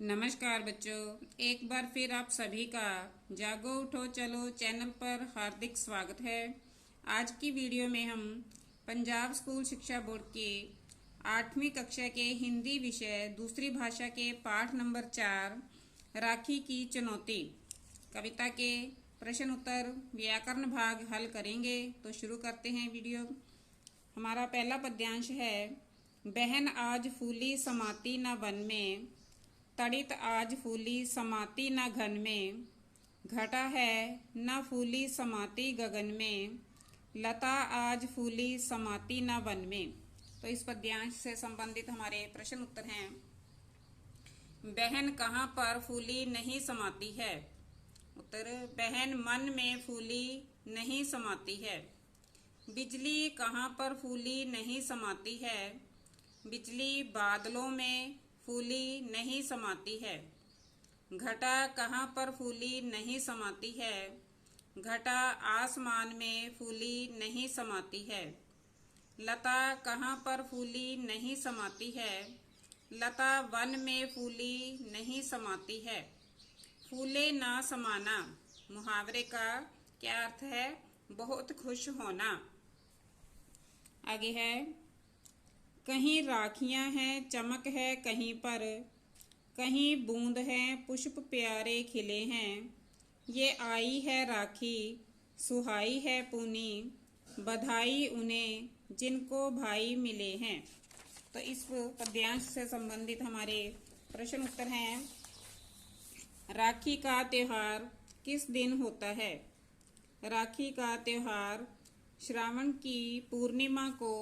नमस्कार बच्चों, एक बार फिर आप सभी का जागो उठो चलो चैनल पर हार्दिक स्वागत है। आज की वीडियो में हम पंजाब स्कूल शिक्षा बोर्ड के 8वीं कक्षा के हिंदी विषय दूसरी भाषा के पाठ नंबर 4 राखी की चुनौती कविता के प्रश्न उत्तर व्याकरण भाग हल करेंगे। तो शुरू करते हैं वीडियो। हमारा पहला पद्यांश है, बहन आज फूली समाती न वन में, तड़ित आज फूली समाती न घन में, घटा है न फूली समाती गगन में, लता आज फूली समाती न वन में। तो इस पद्यांश से संबंधित हमारे प्रश्न उत्तर हैं। बहन कहाँ पर फूली नहीं समाती है? उत्तर, बहन मन में फूली नहीं समाती है। बिजली कहाँ पर फूली नहीं समाती है? बिजली बादलों में फूली नहीं समाती है। घटा कहाँ पर फूली नहीं समाती है? घटा आसमान में फूली नहीं समाती है। लता कहाँ पर फूली नहीं समाती है? लता वन में फूली नहीं समाती है। फूले ना समाना मुहावरे का क्या अर्थ है? बहुत खुश होना। आगे है, कहीं राखियां हैं चमक है कहीं पर, कहीं बूंद है पुष्प प्यारे खिले हैं, ये आई है राखी सुहाई है पूनी, बधाई उन्हें जिनको भाई मिले हैं। तो इस पद्यांश से संबंधित हमारे प्रश्न उत्तर हैं। राखी का त्योहार किस दिन होता है? राखी का त्योहार श्रावण की पूर्णिमा को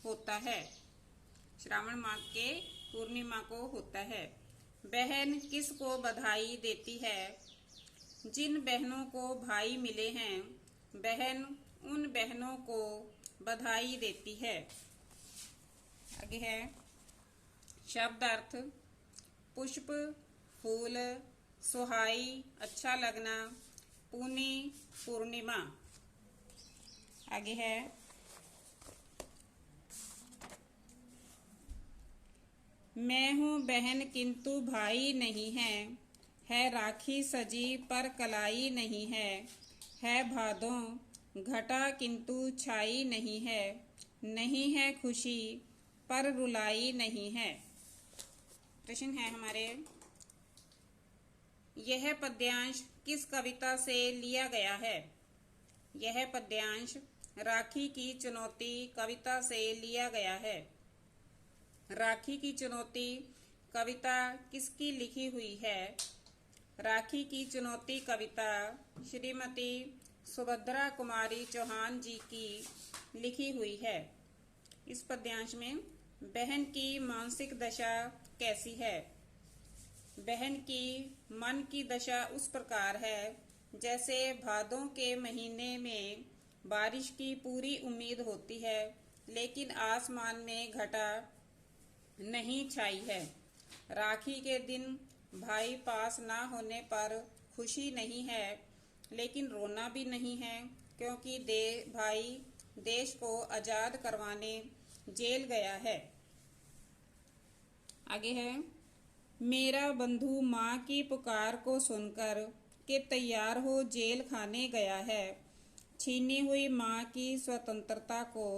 होता है। श्रावण मास के पूर्णिमा को होता है। बहन किसको बधाई देती है? जिन बहनों को भाई मिले हैं, बहन उन बहनों को बधाई देती है। आगे है, शब्द अर्थ, पुष्प फूल, सुहाई अच्छा लगना, पूनी पूर्णिमा। आगे है, मैं हूँ बहन किंतु भाई नहीं है राखी सजी पर कलाई नहीं है भादों घटा किंतु छाई नहीं है खुशी पर रुलाई नहीं है। प्रश्न है हमारे, यह पद्यांश किस कविता से लिया गया है? यह पद्यांश राखी की चुनौती कविता से लिया गया है। राखी की चुनौती कविता किसकी लिखी हुई है? राखी की चुनौती कविता श्रीमती सुभद्रा कुमारी चौहान जी की लिखी हुई है। इस पद्यांश में बहन की मानसिक दशा कैसी है? बहन की मन की दशा उस प्रकार है जैसे भादों के महीने में बारिश की पूरी उम्मीद होती है, लेकिन आसमान में घटा नहीं छाई है। राखी के दिन भाई पास ना होने पर खुशी नहीं है, लेकिन रोना भी नहीं है, क्योंकि भाई देश को आजाद करवाने जेल गया है। आगे है, मेरा बंधु माँ की पुकार को सुनकर के तैयार हो जेल खाने गया है। छीनी हुई माँ की स्वतंत्रता को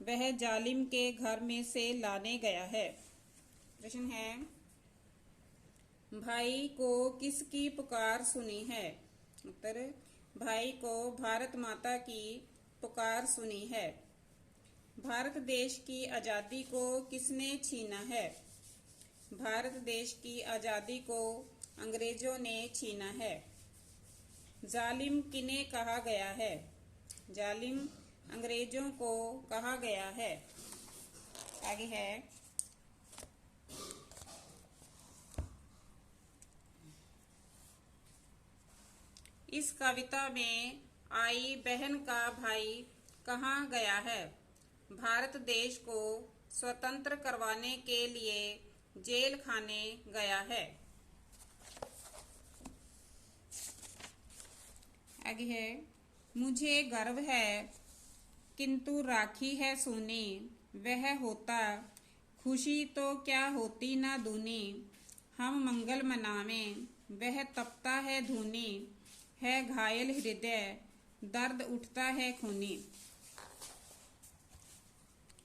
वह जालिम के घर में से लाने गया है। प्रश्न है, भाई को किसकी पुकार सुनी है? उत्तर, भाई को भारत माता की पुकार सुनी है। भारत देश की आज़ादी को किसने छीना है? भारत देश की आज़ादी को अंग्रेजों ने छीना है। जालिम किन्हें कहा गया है? जालिम अंग्रेजों को कहा गया है। आगे है, इस कविता में आई बहन का भाई कहाँ गया है? भारत देश को स्वतंत्र करवाने के लिए जेल खाने गया है। आगे है, मुझे गर्व है किंतु राखी है सूनी, वह होता खुशी तो क्या होती ना दूनी, हम मंगल मनावें, वह तपता है धूनी, है घायल हृदय, दर्द उठता है खूनी।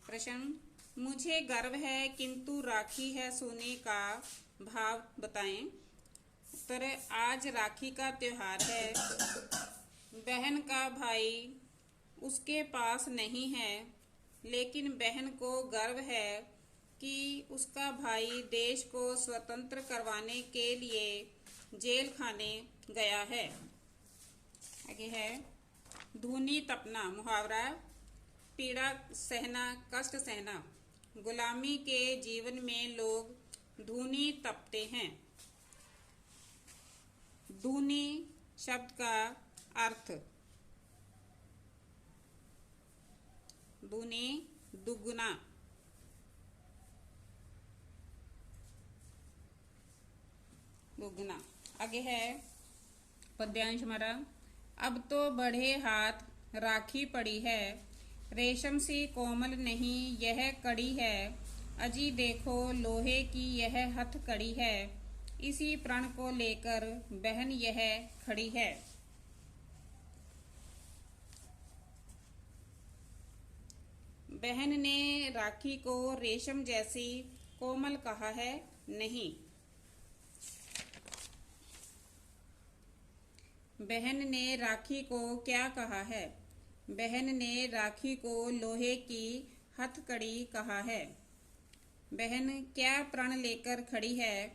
प्रश्न, मुझे गर्व है किंतु राखी है सोने का भाव बताएं। उत्तर, आज राखी का त्योहार है। बहन का भाई उसके पास नहीं है, लेकिन बहन को गर्व है कि उसका भाई देश को स्वतंत्र करवाने के लिए जेल खाने गया है। आगे है, धूनी तपना। मुहावरा, पीड़ा सहना, कष्ट सहना। गुलामी के जीवन में लोग धूनी तपते हैं। धूनी शब्द का अर्थ दूनी, दुगुना। दुगुना। आगे है पद्यांश हमारा, अब तो बढ़े हाथ राखी पड़ी है, रेशम सी कोमल नहीं यह कड़ी है, अजी देखो लोहे की यह हथकड़ी है, इसी प्रण को लेकर बहन यह खड़ी है। बहन ने राखी को रेशम जैसी कोमल कहा है नहीं। बहन ने राखी को क्या कहा है? बहन ने राखी को लोहे की हथकड़ी कहा है। बहन क्या प्रण लेकर खड़ी है?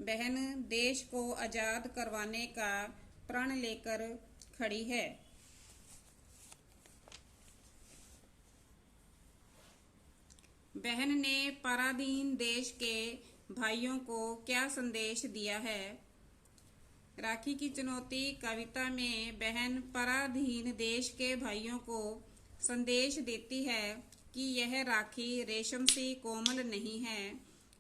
बहन देश को आजाद करवाने का प्रण लेकर खड़ी है। बहन ने पराधीन देश के भाइयों को क्या संदेश दिया है? राखी की चुनौती कविता में बहन पराधीन देश के भाइयों को संदेश देती है कि यह राखी रेशम सी कोमल नहीं है,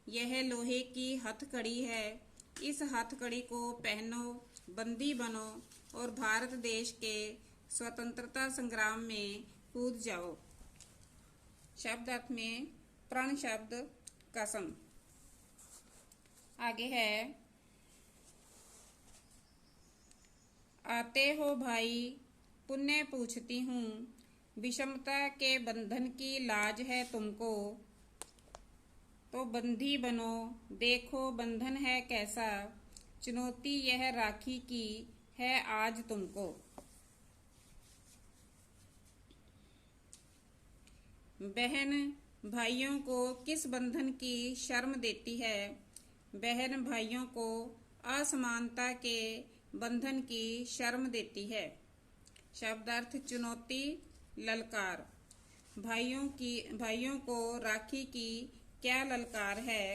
यह लोहे की हथकड़ी है। इस हथकड़ी को पहनो, बंदी बनो और भारत देश के स्वतंत्रता संग्राम में कूद जाओ। शब्दार्थ में प्रण शब्द कसम। आगे है, आते हो भाई पुण्य पूछती हूँ, विषमता के बंधन की लाज है तुमको, तो बंदी बनो देखो बंधन है कैसा, चुनौती यह राखी की है आज तुमको। बहन भाइयों को किस बंधन की शर्म देती है? बहन भाइयों को असमानता के बंधन की शर्म देती है। शब्दार्थ चुनौती, ललकार। भाइयों को राखी की क्या ललकार है?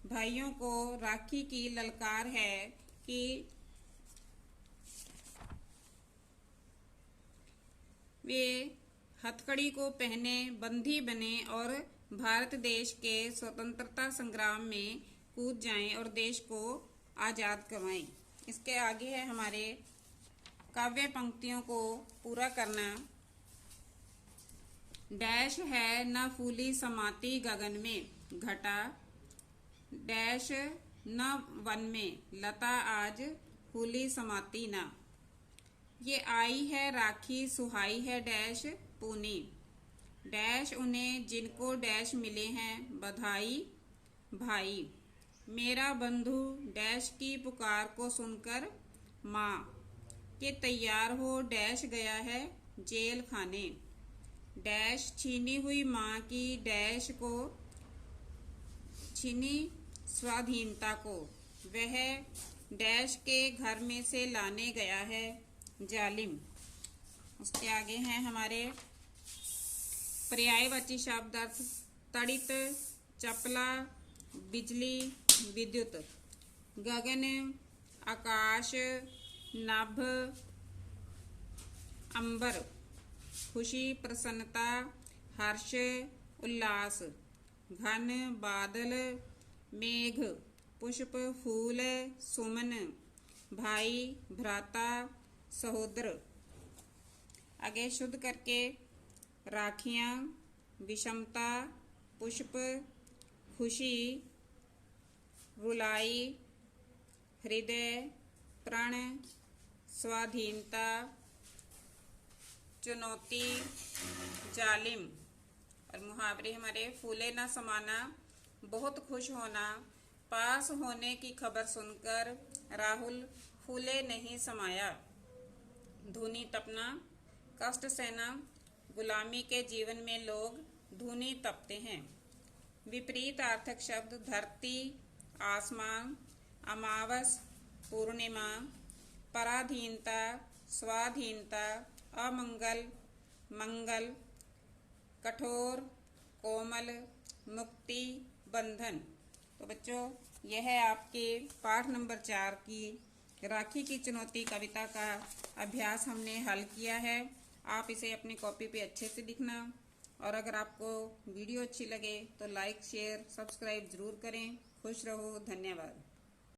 भाइयों को राखी की ललकार है कि वे हथकड़ी को पहने, बंदी बने और भारत देश के स्वतंत्रता संग्राम में कूद जाएं और देश को आजाद करवाएं। इसके आगे है हमारे काव्य पंक्तियों को पूरा करना। डैश है न फूली समाती गगन में घटा, डैश न वन में लता आज फूली समाती ना, ये आई है राखी सुहाई है डैश पूनी, डैश उन्हें जिनको डैश मिले हैं बधाई भाई, मेरा बंधु डैश की पुकार को सुनकर माँ के तैयार हो डैश गया है जेल खाने, डैश छीनी हुई माँ की डैश को छीनी स्वाधीनता को, वह डैश के घर में से लाने गया है जालिम। उसके आगे हैं हमारे पर्यायवाची शब्दार्थ तड़ित, चपला, बिजली, विद्युत। गगन, आकाश, नभ, अंबर, खुशी, प्रसन्नता, हर्ष, उल्लास। घन, बादल, मेघ, पुष्प, फूल, सुमन, भाई, भ्राता, सहोदर। आगे शुद्ध करके राखियां, विषमता, पुष्प, खुशी, रुलाई, हृदय, प्रण, स्वाधीनता, चुनौती, जालिम। और मुहावरे हमारे, फूले न समाना, बहुत खुश होना, पास होने की खबर सुनकर राहुल फूले नहीं समाया, धूनी तपना, कष्ट सहना, गुलामी के जीवन में लोग धूनी तपते हैं। विपरीत अर्थक शब्द धरती, आसमान, अमावस, पूर्णिमा, पराधीनता, स्वाधीनता, अमंगल, मंगल, कठोर, कोमल, मुक्ति, बंधन। तो बच्चों, यह है आपके पाठ नंबर 4 की राखी की चुनौती कविता का अभ्यास हमने हल किया है। आप इसे अपनी कॉपी पे अच्छे से लिखना, और अगर आपको वीडियो अच्छी लगे तो लाइक, शेयर, सब्सक्राइब जरूर करें। खुश रहो, धन्यवाद।